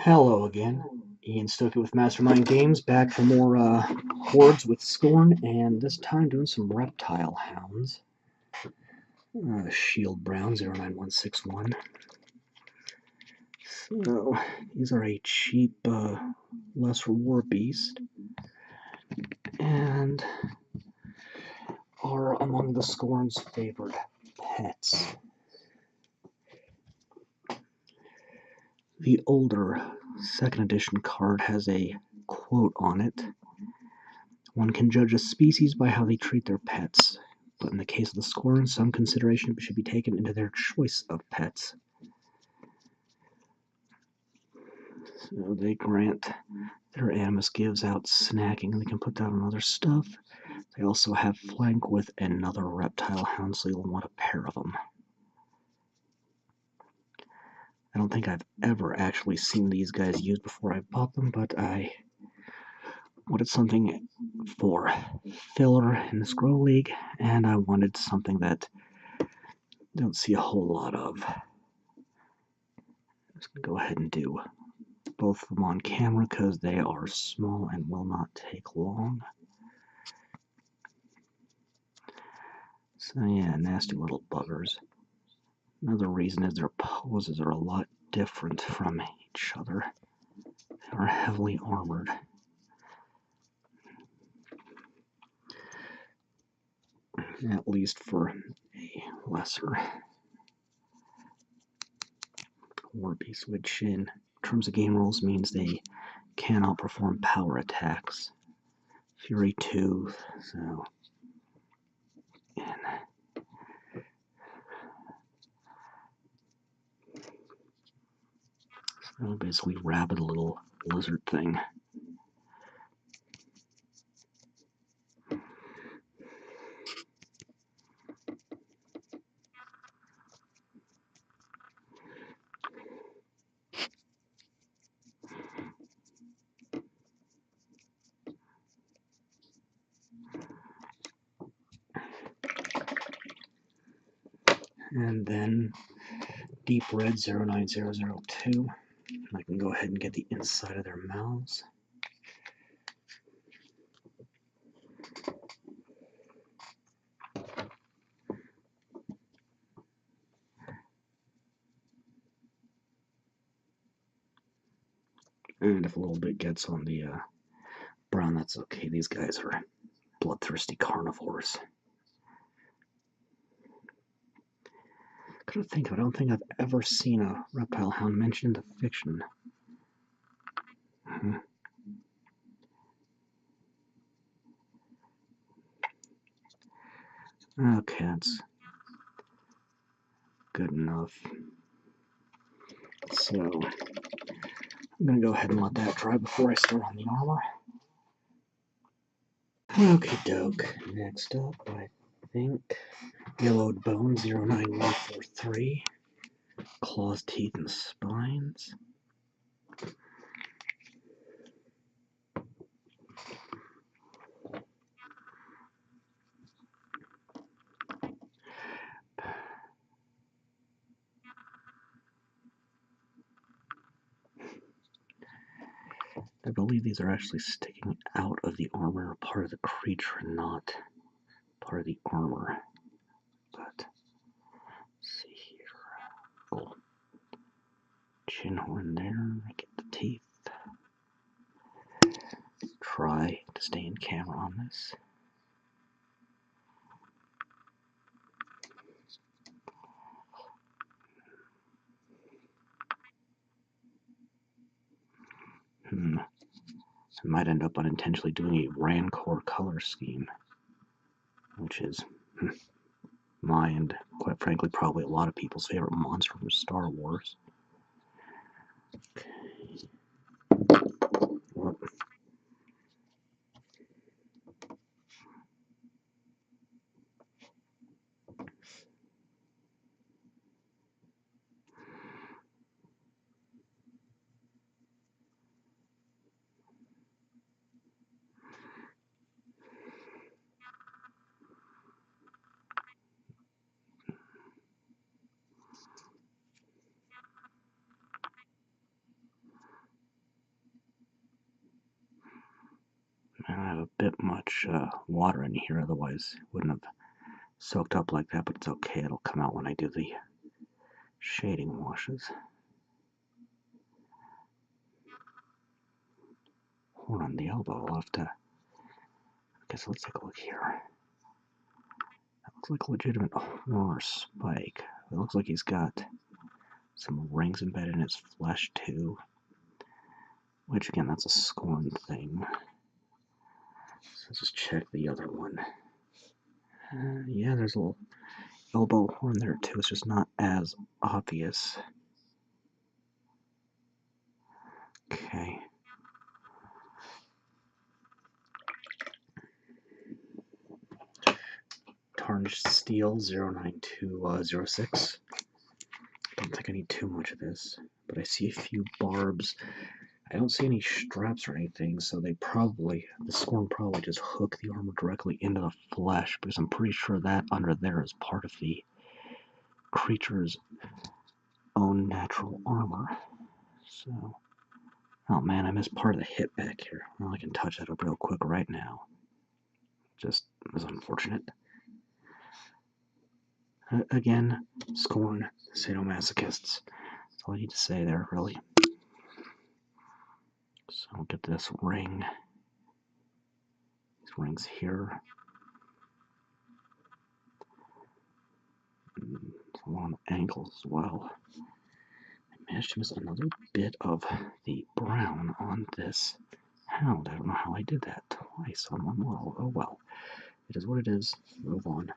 Hello again, Ian Stokey with Mastermind Games, back for more Hordes with Skorne, and this time doing some Reptile Hounds. Shield Brown 09161. So, these are a cheap, lesser war beast, and are among the Skorne's favorite pets. The older 2nd edition card has a quote on it. One can judge a species by how they treat their pets, but in the case of the Skorne, some consideration should be taken into their choice of pets. So they grant their animus gives out snacking, and they can put that on other stuff. They also have flank with another Reptile Hound, so you'll want a pair of them. I don't think I've ever actually seen these guys used before I bought them, but I wanted something for filler in the Scroll League, and I wanted something that I don't see a whole lot of. I'm just going to go ahead and do both of them on camera because they are small and will not take long. So yeah, nasty little buggers. Another reason is their poses are a lot different from each other. They are heavily armored. At least for a lesser war beast, which in terms of game rules means they can outperform power attacks. Fury 2, so basically rabid little lizard thing. And then Deep Red 09002. I can go ahead and get the inside of their mouths. And if a little bit gets on the brown, that's okay. These guys are bloodthirsty carnivores. Couldn't think of it. I don't think I've ever seen a reptile hound mentioned in the fiction. Okay, that's good enough. So, I'm going to go ahead and let that dry before I start on the armor. Okie doke. Next up, I think Yellowed Bone 09143. Claws, teeth, and spines. I believe these are actually sticking out of the armor, part of the creature, not part of the armor. But let's see here. Oh, chin horn there. Get the teeth. Try to stay in camera on this. I might end up unintentionally doing a Rancor color scheme, which is my and, quite frankly, probably a lot of people's favorite monster from Star Wars. Okay. Well, have a bit much water in here, otherwise it wouldn't have soaked up like that, but it's okay, it'll come out when I do the shading washes. Horn on the elbow, I'll have to... Okay, so let's take a look here. That looks like a legitimate horn or spike. It looks like he's got some rings embedded in his flesh too. Which again, that's a Skorne thing. So let's just check the other one. Yeah, there's a little elbow horn there too. It's just not as obvious. Okay. Tarnished steel 09206. Don't think I need too much of this, but I see a few barbs. I don't see any straps or anything, so the Skorne probably just hook the armor directly into the flesh, because I'm pretty sure that under there is part of the creature's own natural armor. So, oh man, I missed part of the hip back here. Well, I can touch that up real quick right now. Just is unfortunate. Again, Skorne, sadomasochists. That's all I need to say there, really. So I'll get this ring. These rings here. Along the ankles as well. I managed to miss another bit of the brown on this hound. I don't know how I did that twice on one model. Oh well. It is what it is. Move on.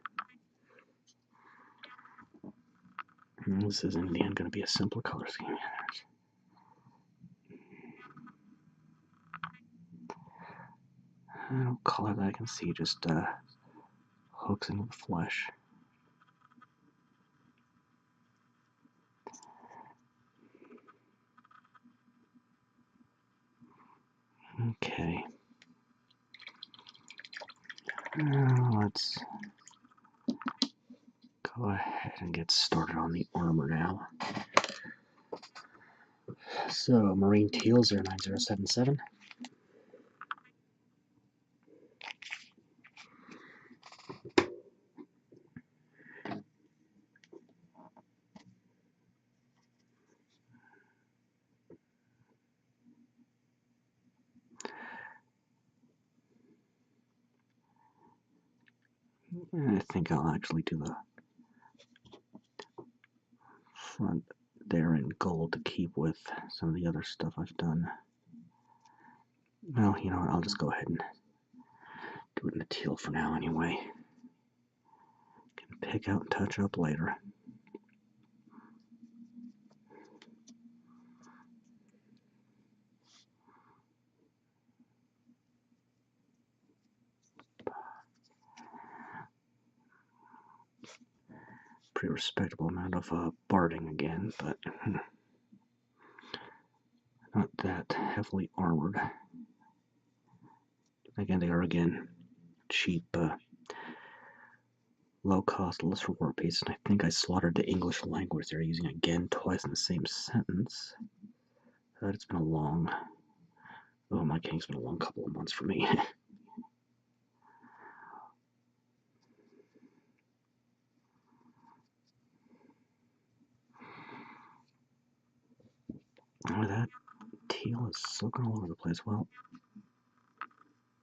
This is in the end going to be a simpler color scheme. No color that I can see, just hooks into the flesh. Okay. Let's go ahead and get started on the armor now. So, Marine Teal 09077. I think I'll actually do the front there in gold to keep with some of the other stuff I've done. Well, you know what, I'll just go ahead and do it in the teal for now anyway. Can pick out and touch up later. Pretty respectable amount of barding again, but not that heavily armored. Again, they are cheap, low-cost, less reward pieces, and I think I slaughtered the English language they're using again twice in the same sentence. But it's been a long... Oh, my king's been a long couple of months for me. Oh, that teal is soaking all over the place. Well,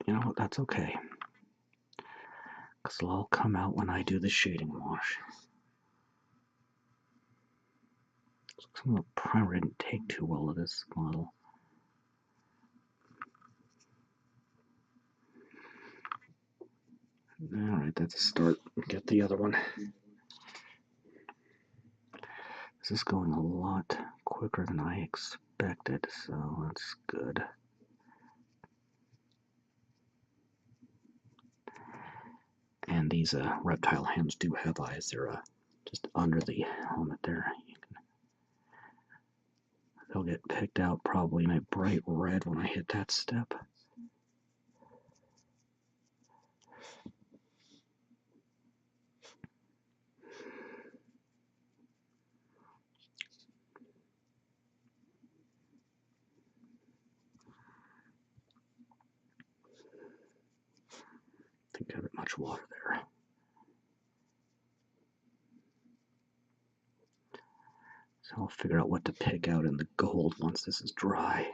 you know what? That's okay. Because it'll all come out when I do the shading wash. Some of the primer didn't take too well of this model. Alright, that's a start. Get the other one. This is going a lot quicker than I expected, so that's good. And these Reptile Hounds do have eyes. They're just under the helmet there. They'll get picked out probably in a bright red when I hit that step. Got much water there. So I'll figure out what to pick out in the gold once this is dry.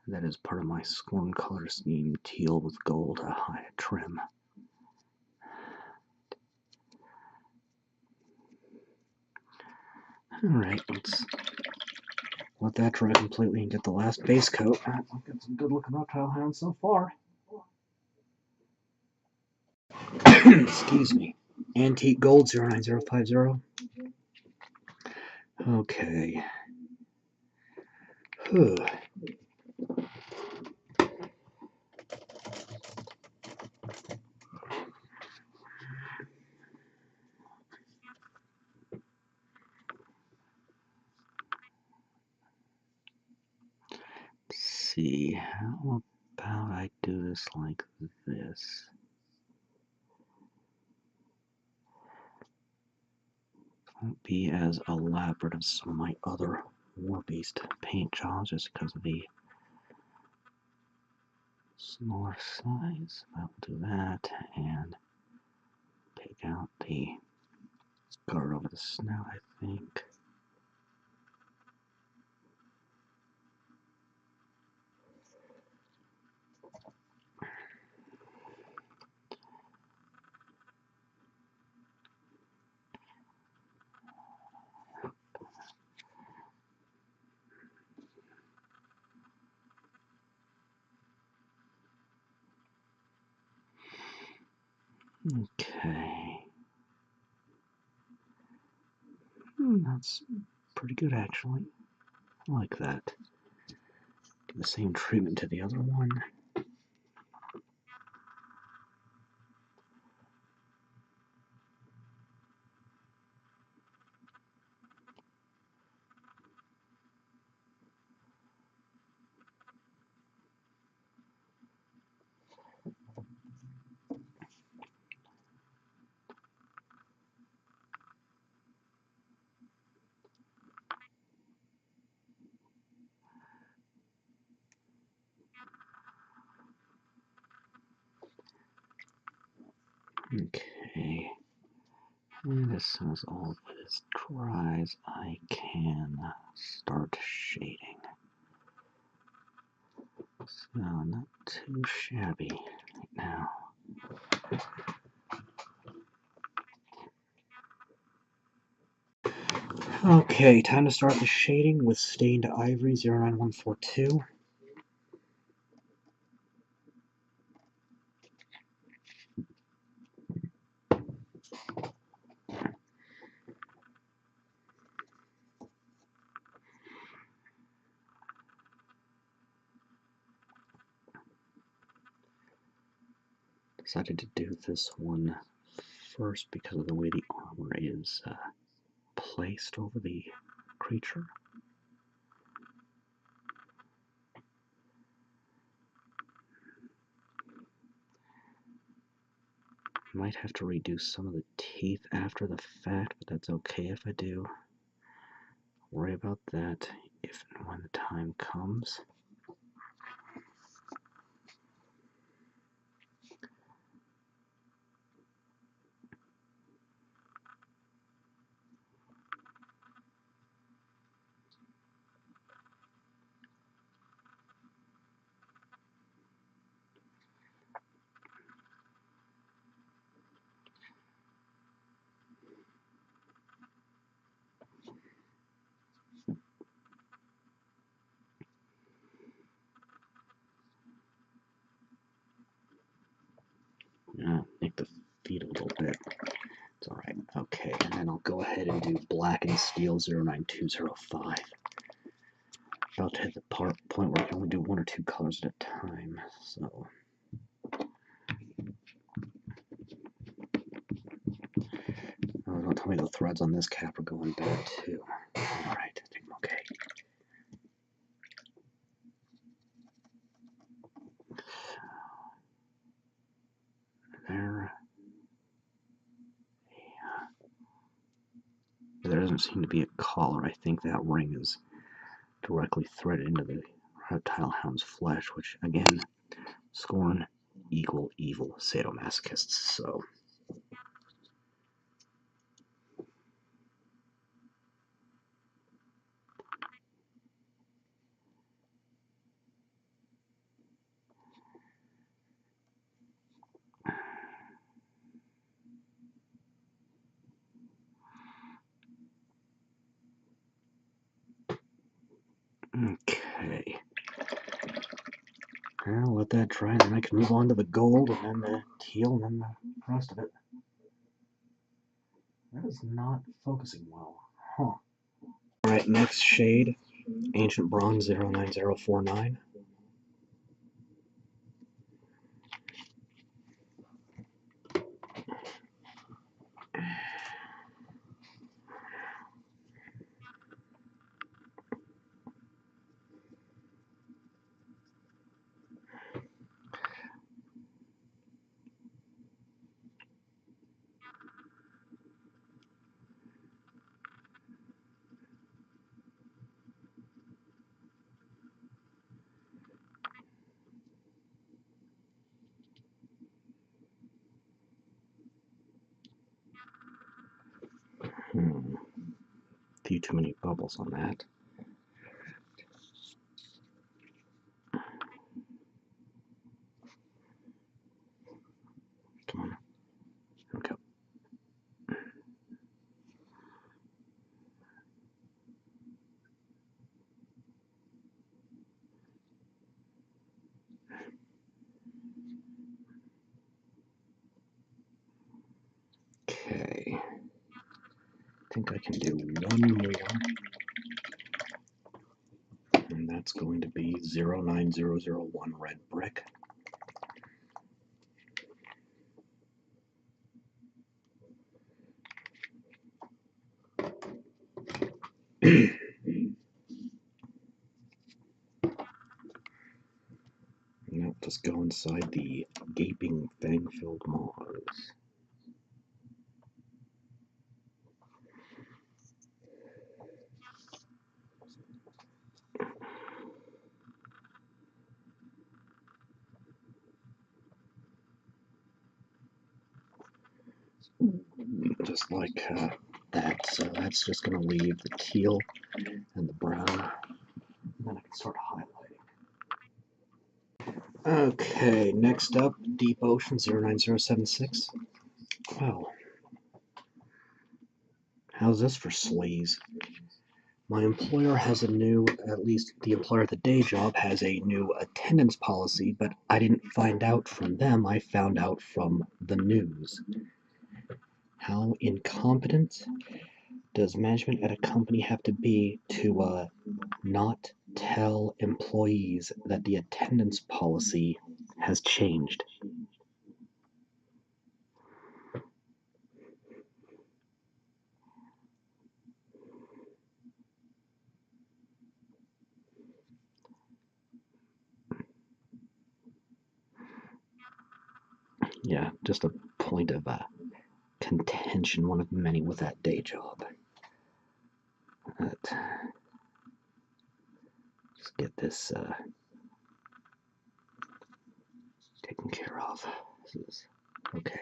That is part of my Skorne color scheme, teal with gold, a high trim. Alright, let's let that dry completely and get the last base coat. I've got some good looking Reptile Hounds so far. Excuse me. Antique Gold 09050. Okay. Whew. Let's see. How about I do this like this? Won't be as elaborate as some of my other War Beast paint jobs just because of the smaller size. I'll do that and pick out the guard over the snout, I think. Okay. That's pretty good, actually. I like that. Do the same treatment to the other one. Okay. And as soon as all of this dries, I can start shading. So, not too shabby right now. Okay, time to start the shading with stained Ivory 09142. Decided to do this one first because of the way the armor is placed over the creature. Might have to redo some of the teeth after the fact, but that's okay if I do. Worry about that if and when the time comes. Make the feet a little bit. It's alright. Okay, and then I'll go ahead and do Blackened Steel 09205. About to hit the point where I can only do one or two colors at a time, so. Oh, don't tell me the threads on this cap are going bad too. Alright, I think I'm okay. There doesn't seem to be a collar. I think that ring is directly threaded into the Reptile Hound's flesh, which, again, Skorne equal evil sadomasochists, so... Okay. I'll let that dry, and then I can move on to the gold, and then the teal, and then the rest of it. That is not focusing well. Huh. Alright, next shade, Ancient Bronze 09049. Few too many bubbles on that. Come on. Okay. Okay. I think I can do one more. And that's going to be 09001 red brick. And that'll just go inside the gaping fang-filled maws. Just like that. So that's just going to leave the teal and the brown. And then I can start highlighting. Okay, next up, Deep Ocean 09076. Wow. How's this for sleaze? My employer has a new, at least the employer at the day job has a new attendance policy, but I didn't find out from them, I found out from the news. How incompetent does management at a company have to be to not tell employees that the attendance policy has changed? Yeah, just a point of contention, one of many with that day job. But just get this taken care of. This is okay.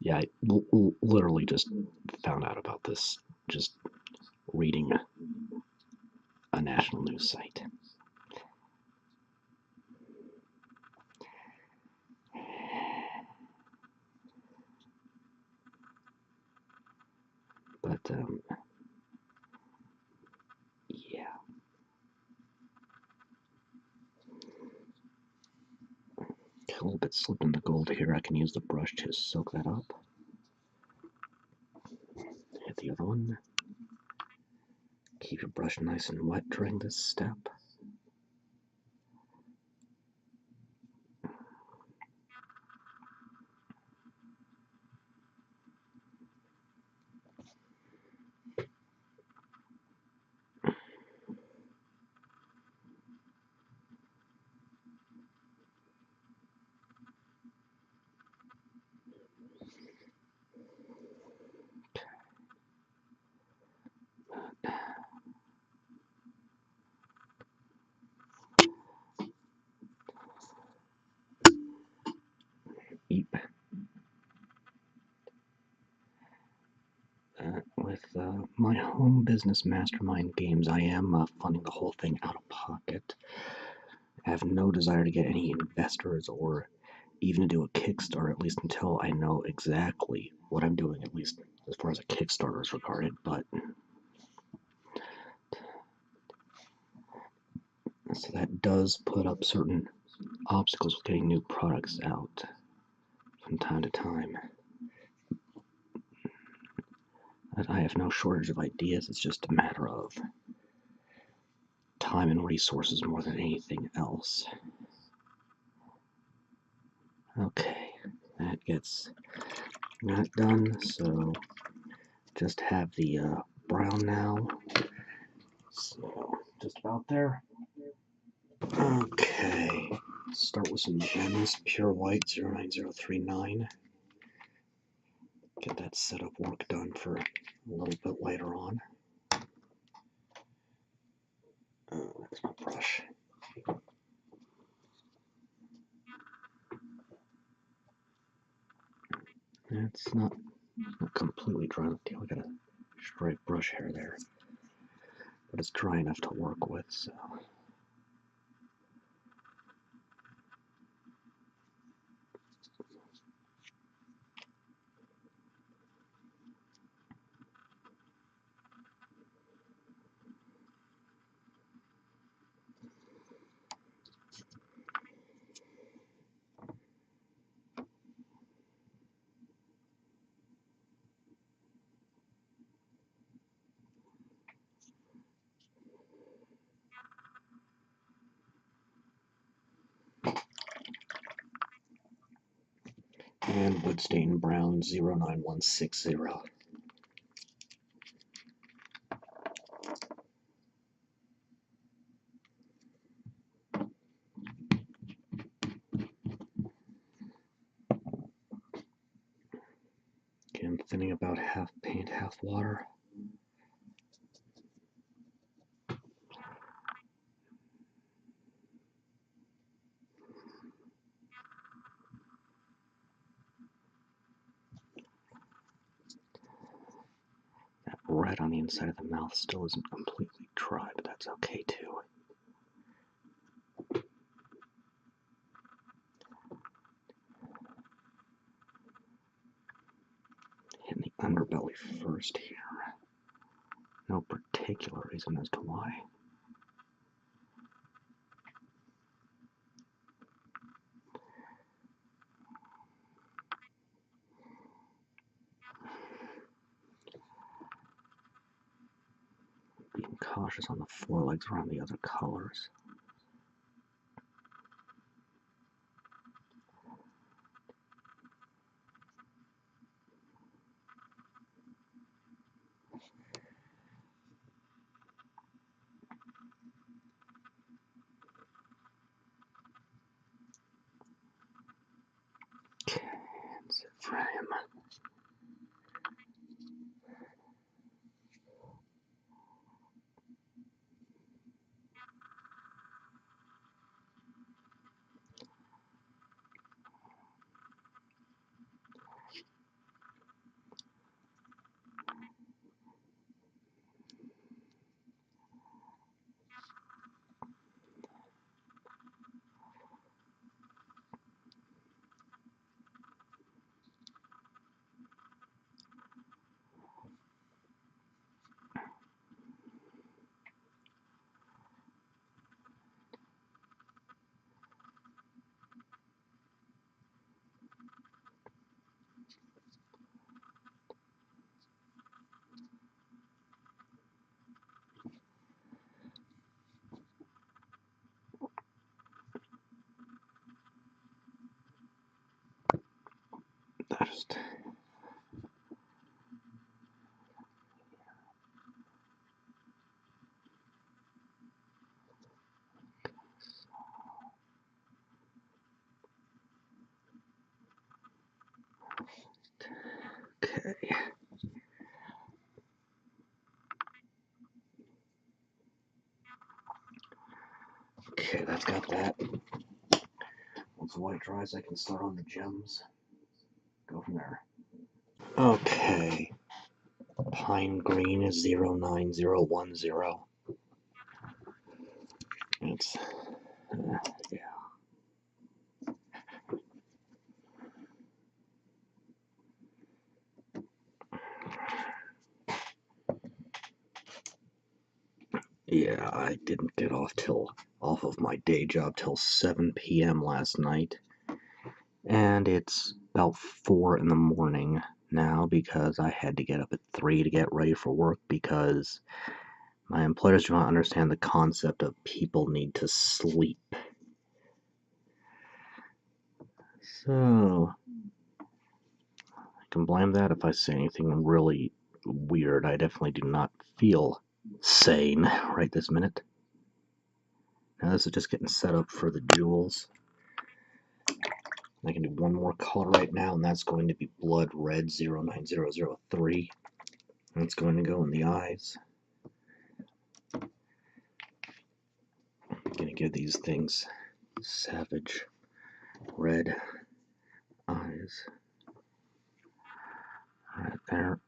Yeah, I literally just found out about this just reading a national news site. But, yeah. A little bit slipped in the gold here. I can use the brush to soak that up. Hit the other one. Keep your brush nice and wet during this step. my home business mastermind games, I am funding the whole thing out of pocket. I have no desire to get any investors or even to do a Kickstarter, at least until I know exactly what I'm doing, at least as far as a Kickstarter is regarded. But so that does put up certain obstacles with getting new products out from time to time. But I have no shortage of ideas, it's just a matter of time and resources more than anything else. Okay, that gets that done, so just have the brown now. So, just about there. Okay, start with some gems, pure white 09039. Get that setup work done for a little bit later on. That's my brush. It's not completely dry enough. I got a stray brush hair there, but it's dry enough to work with, so. And Woodstain Brown 09160. Again, thinning about half paint, half water. That red on the inside of the mouth still isn't completely dry, but that's okay too. Hitting the underbelly first here. No particular reason as to why. Being cautious on the forelegs around the other colors. Okay, that's it for him. Just okay. Okay, that's got that. Once the white dries, I can start on the gems. Go from there. Okay. pine green is 09010. It's, yeah. Yeah, I didn't get off of my day job till 7 p.m. last night. And it's about 4 in the morning now because I had to get up at 3 to get ready for work because my employers do not understand the concept of people need to sleep. So, I can blame that if I say anything really weird. I definitely do not feel sane right this minute. Now this is just getting set up for the jewels. I can do one more color right now, and that's going to be Blood Red 09003. And it's going to go in the eyes. I'm going to give these things savage red eyes. Right there.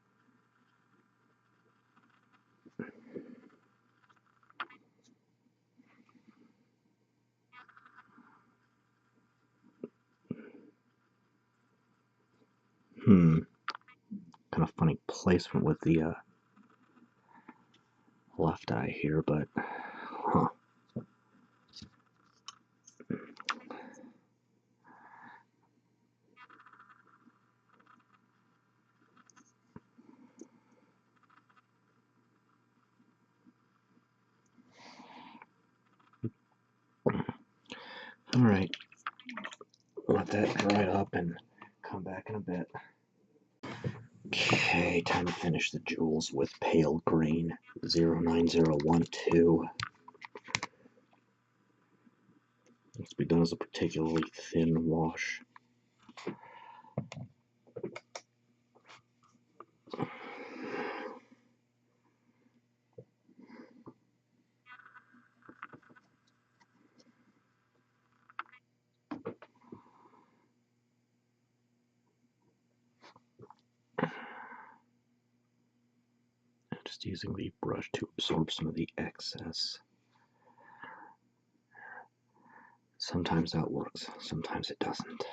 Kind of funny placement with the left eye here, but huh. Alright, let that dry up and come back in a bit. Okay, time to finish the jewels with pale green 09012. Needs to be done as a particularly thin wash. Just using the brush to absorb some of the excess. Sometimes that works, sometimes it doesn't.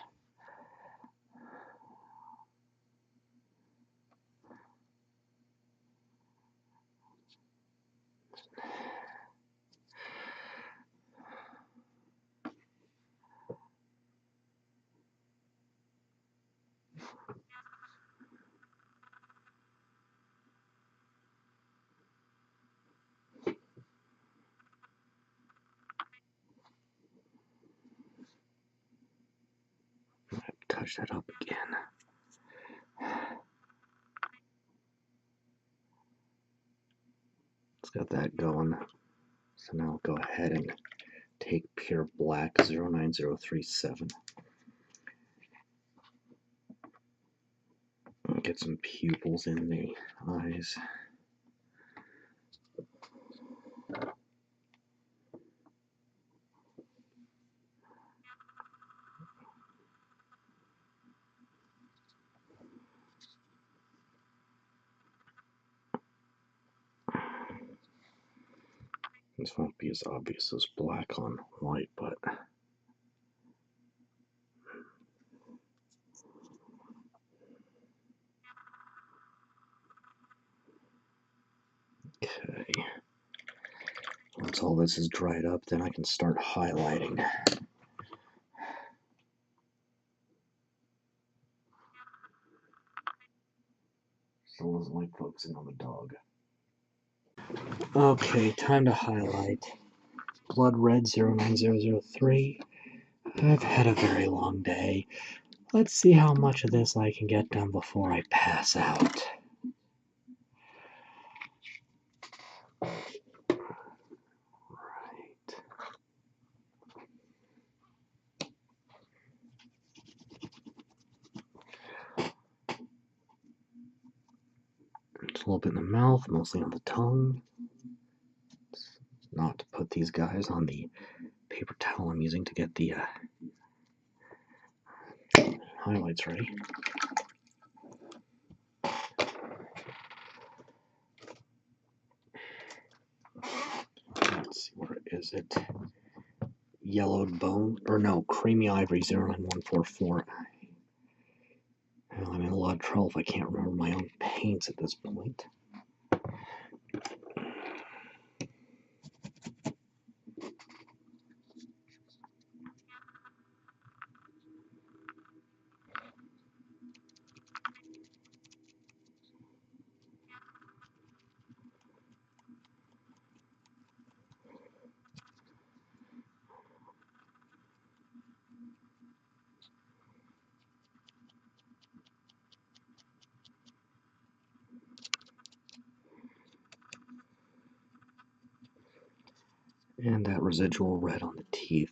Touch that up again. It's got that going. So now I'll go ahead and take pure black 09037. And get some pupils in the eyes. This won't be as obvious as black on white, but okay. Once all this is dried up, then I can start highlighting. Still doesn't like focusing on the dog. Okay, time to highlight. Blood Red 09003. I've had a very long day. Let's see how much of this I can get done before I pass out. Right. Just a little bit in the mouth, mostly on the tongue. Not to put these guys on the paper towel I'm using to get the highlights ready. is it? Yellowed bone, or no, creamy ivory 09144. Well, I'm in a lot of trouble if I can't remember my own paints at this point. And that residual red on the teeth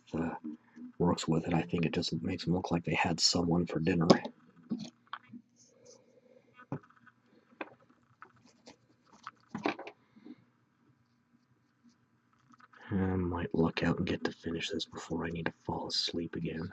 works with it. I think it just makes them look like they had someone for dinner. I might luck out and get to finish this before I need to fall asleep again.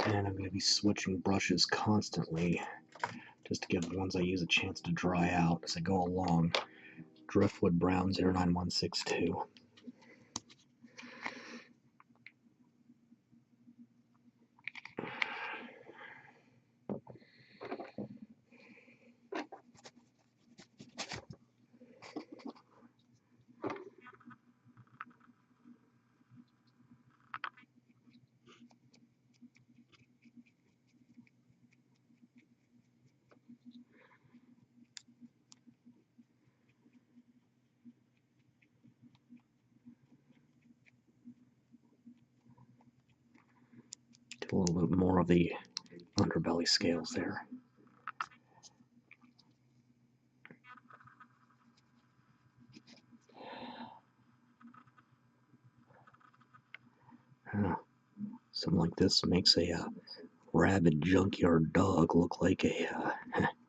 And I'm going to be switching brushes constantly just to give the ones I use a chance to dry out as I go along. Driftwood Brown 09162. Get a little bit more of the underbelly scales there. Something like this makes a rabid junkyard dog look like a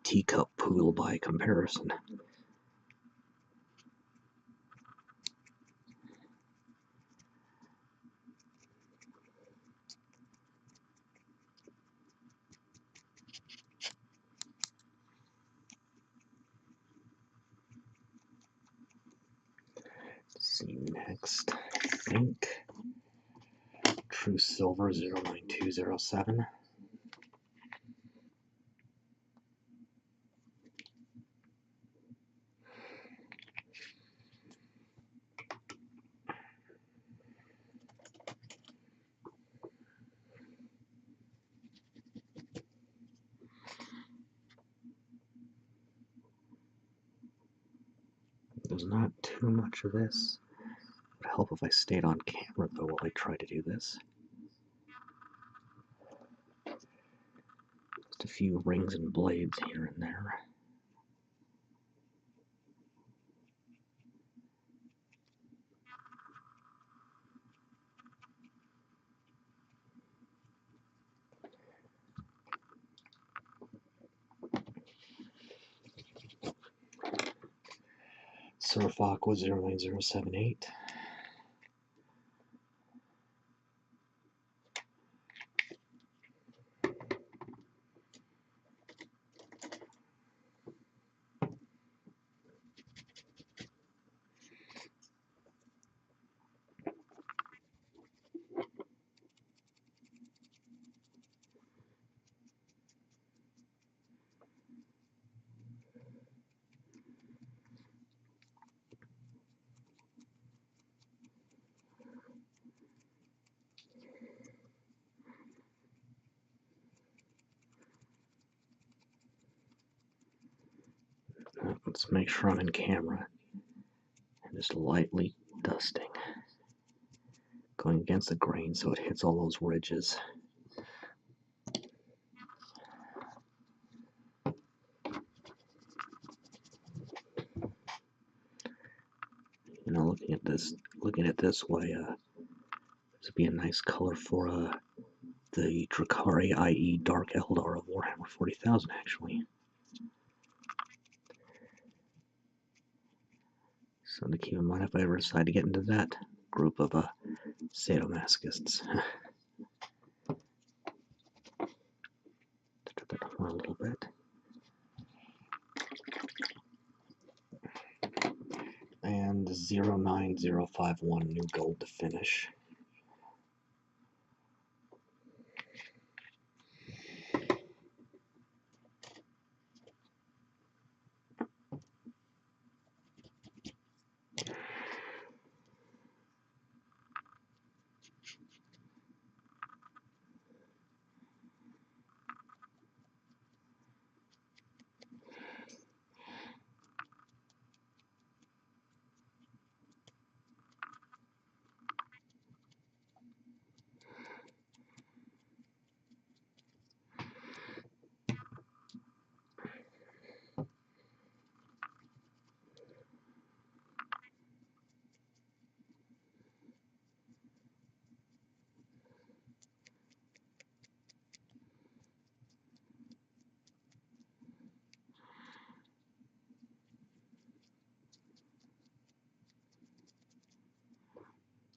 teacup poodle by comparison. Let's see next, I think True Silver 09207. There's not too much of this. It would help if I stayed on camera though while I try to do this. Just a few rings and blades here and there. Surf Aqua 09078. Let's make sure I'm in camera. And just lightly dusting. Going against the grain so it hits all those ridges. You know, looking at this way, This would be a nice color for the Drakari, i.e. Dark Eldar of Warhammer 40,000, actually. Something to keep in mind if I ever decide to get into that group of sadomasochists. Cut that off a little bit. And 09051 new gold to finish.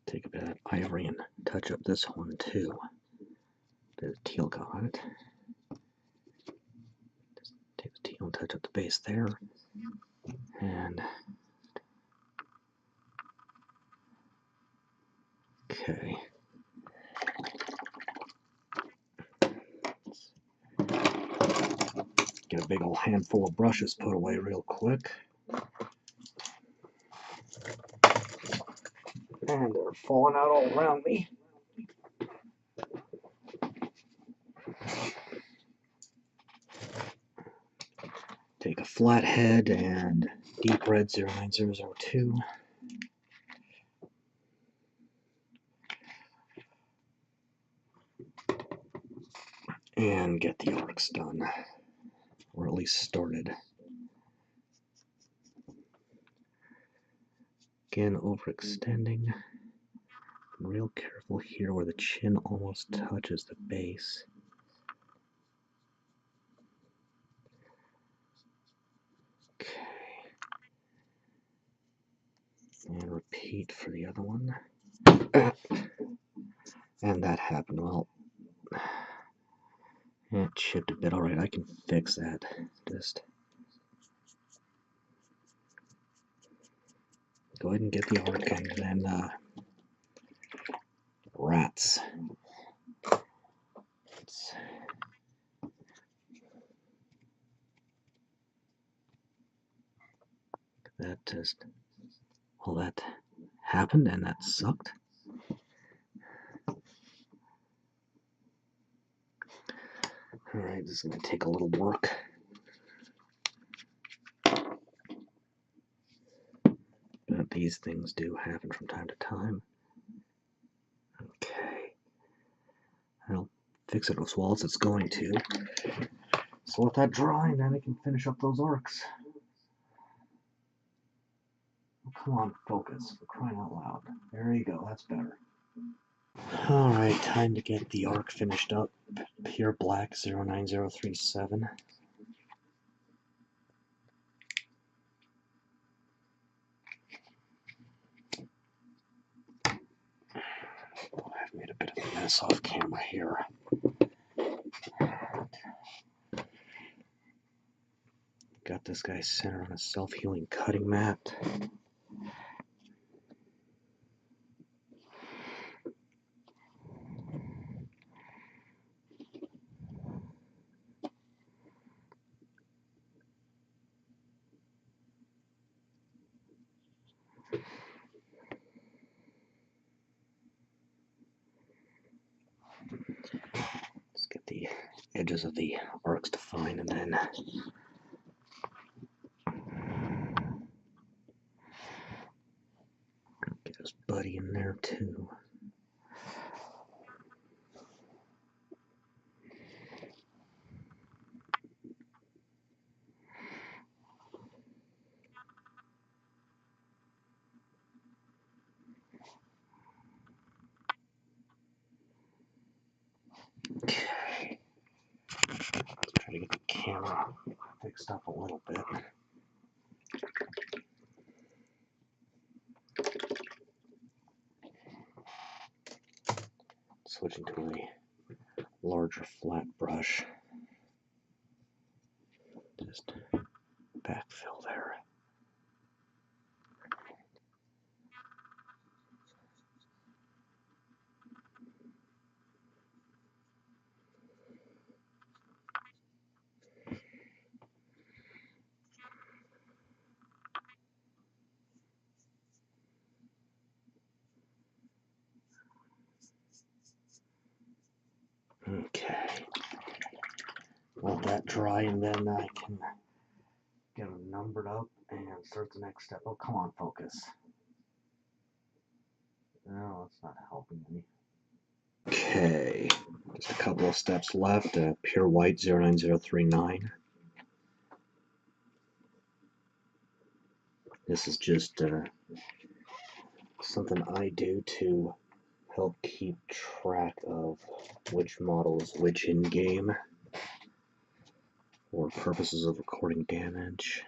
Take a bit of Ivory and touch up this one too. Bit of Teal got on it. Just take the Teal and touch up the base there. And okay. Get a big old handful of brushes put away real quick. And they're falling out all around me. Take a flathead and deep red 09002. And get the arcs done. Or at least started. Again, overextending. Real careful here where the chin almost touches the base. Okay. And repeat for the other one. And that happened. Well, it chipped a bit. Alright, I can fix that. Just go ahead and get the arc and then rats. That just, all that happened and that sucked. Alright, this is going to take a little work. But these things do happen from time to time. Okay. I'll fix it as well as it's going to. So let that dry and then I can finish up those arcs. Oh, come on, focus. For crying out loud. There you go, that's better. Alright, time to get the arc finished up. Pure black 09037. I've made a bit of a mess off camera here. Got this guy centered on a self-healing cutting mat. Let's get the edges of the arcs defined and then get his buddy in there too. fixed up a little bit. Switching to a larger flat brush. Just backfill there. Okay. Let that dry, and then I can get them numbered up and start the next step. Oh, come on, focus. No, that's not helping me. Okay, just a couple of steps left. Pure white 09039. This is just something I do to help keep track of which model is which in game for purposes of recording damage.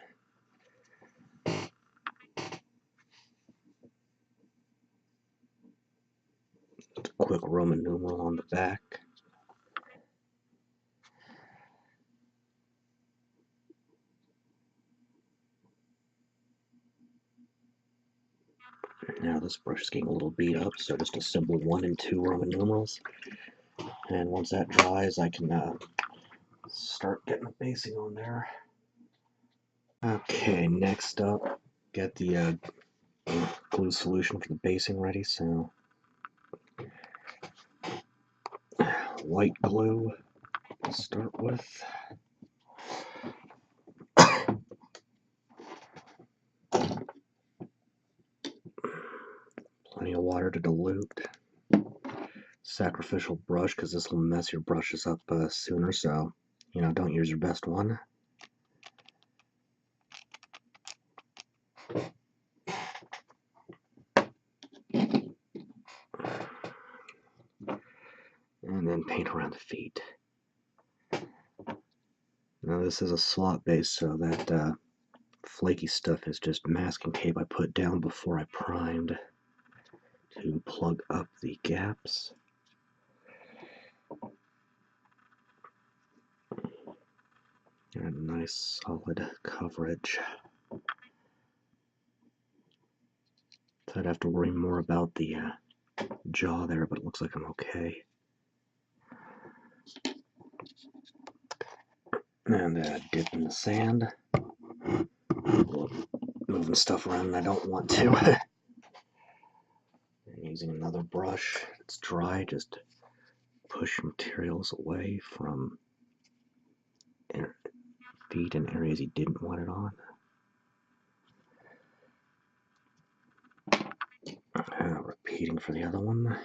Just a quick Roman numeral on the back. Now this brush is getting a little beat up, so just a simple 1 and 2 Roman numerals. And once that dries, I can start getting the basing on there. Okay, next up, get the glue solution for the basing ready. So white glue to start with. Plenty of water to dilute. Sacrificial brush, because this will mess your brushes up sooner, so, you know, don't use your best one. And then paint around the feet. Now this is a slot base, so that flaky stuff is just masking tape I put down before I primed to plug up the gaps. And nice solid coverage. So I'd have to worry more about the jaw there, but it looks like I'm okay. And dip in the sand. Moving stuff around and I don't want to. And using another brush that's dry, just push materials away from feet in areas you didn't want it on. Repeating for the other one.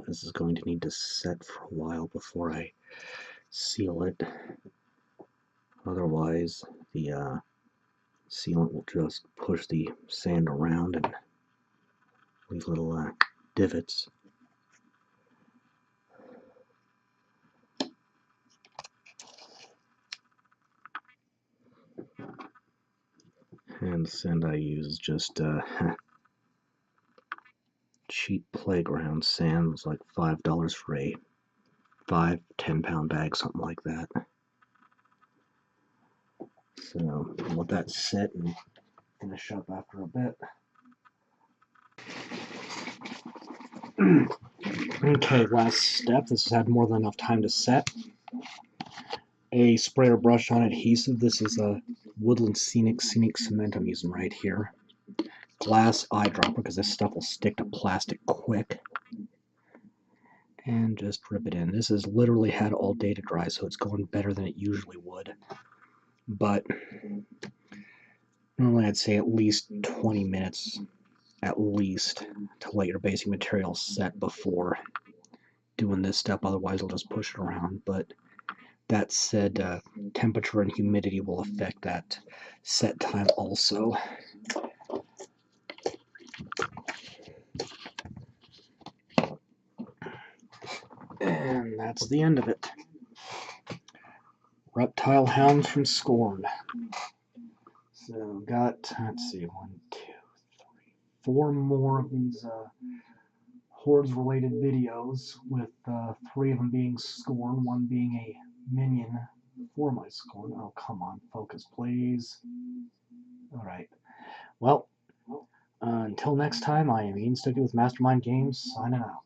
This is going to need to set for a while before I seal it. Otherwise, the sealant will just push the sand around and leave little divots. And the sand I use is just cheap playground sand. It was like $5 for a 5-10 pound bag, something like that. So I'll let that sit and finish up after a bit. Okay, last step. This has had more than enough time to set. A sprayer brush on adhesive. This is a Woodland Scenic Cement I'm using right here. Glass eyedropper, because this stuff will stick to plastic quick. And just rip it in. This has literally had all day to dry, so it's going better than it usually would. But normally I'd say at least 20 minutes, at least, to let your basic material set before doing this step. Otherwise, it'll just push it around. But that said, temperature and humidity will affect that set time also. that's the end of it. Reptile Hounds from Skorne. So got, let's see, 1, 2, 3, 4 more of these Hordes related videos, with 3 of them being Skorne, 1 being a minion for my Skorne. Oh, come on, focus, please. Alright. Well, until next time, I am Ian Stucky with Mastermind Games, signing out.